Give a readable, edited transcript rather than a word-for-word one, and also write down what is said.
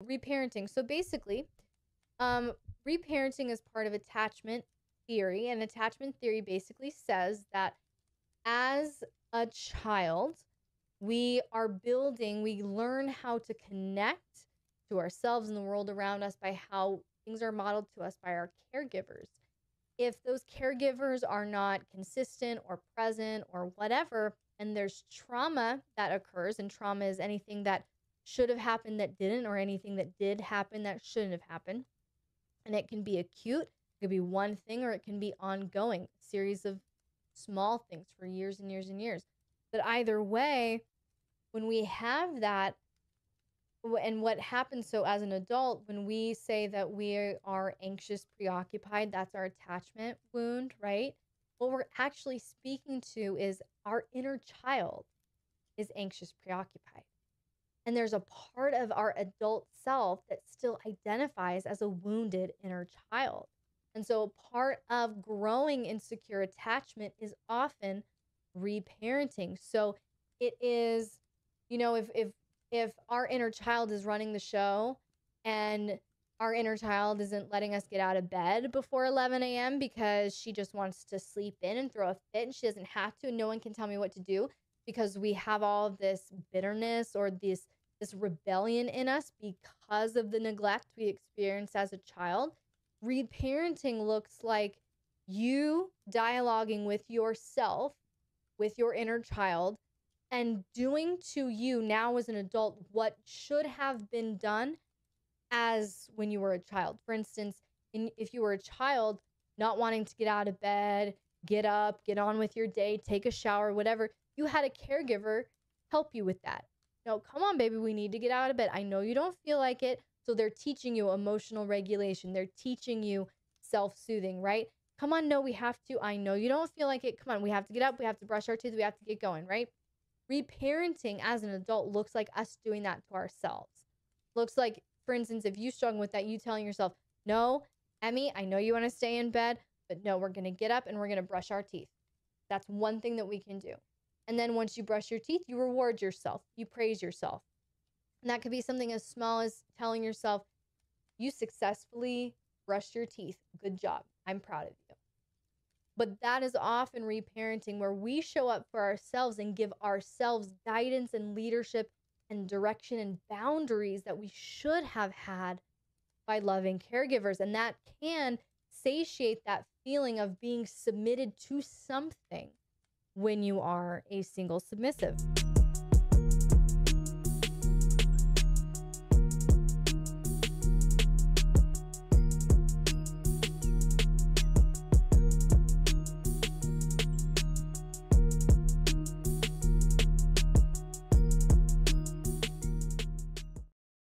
Reparenting. So basically, reparenting is part of attachment theory, and attachment theory basically says that as a child, we learn how to connect to ourselves and the world around us by how things are modeled to us by our caregivers. If those caregivers are not consistent or present or whatever, and there's trauma that occurs, and trauma is anything that should have happened that didn't, or anything that did happen that shouldn't have happened. And it can be acute, it could be one thing, or it can be ongoing, a series of small things for years and years and years. But either way, when we have that, and what happens, so as an adult, when we say that we are anxious, preoccupied, that's our attachment wound, right? What we're actually speaking to is our inner child is anxious, preoccupied. And there's a part of our adult self that still identifies as a wounded inner child. And so a part of growing insecure attachment is often reparenting. So it is, if our inner child is running the show and our inner child isn't letting us get out of bed before 11 a.m. because she just wants to sleep in and throw a fit, and she doesn't have to, and no one can tell me what to do, because we have all of this bitterness or this rebellion in us because of the neglect we experienced as a child. Reparenting looks like you dialoguing with yourself, with your inner child, and doing to you now as an adult what should have been done as when you were a child. For instance, if you were a child not wanting to get out of bed, get up, get on with your day, take a shower, whatever, you had a caregiver help you with that. No, come on, baby, we need to get out of bed. I know you don't feel like it. So they're teaching you emotional regulation. They're teaching you self-soothing, right? Come on, no, we have to. I know you don't feel like it. Come on, we have to get up. We have to brush our teeth. We have to get going, right? Reparenting as an adult looks like us doing that to ourselves. Looks like, for instance, if you struggle with that, you telling yourself, no, Emmy, I know you want to stay in bed, but no, we're going to get up and we're going to brush our teeth. That's one thing that we can do. And then once you brush your teeth, you reward yourself. You praise yourself. And that could be something as small as telling yourself, you successfully brushed your teeth. Good job. I'm proud of you. But that is often reparenting, where we show up for ourselves and give ourselves guidance and leadership and direction and boundaries that we should have had by loving caregivers. And that can satiate that feeling of being submitted to something when you are a single submissive.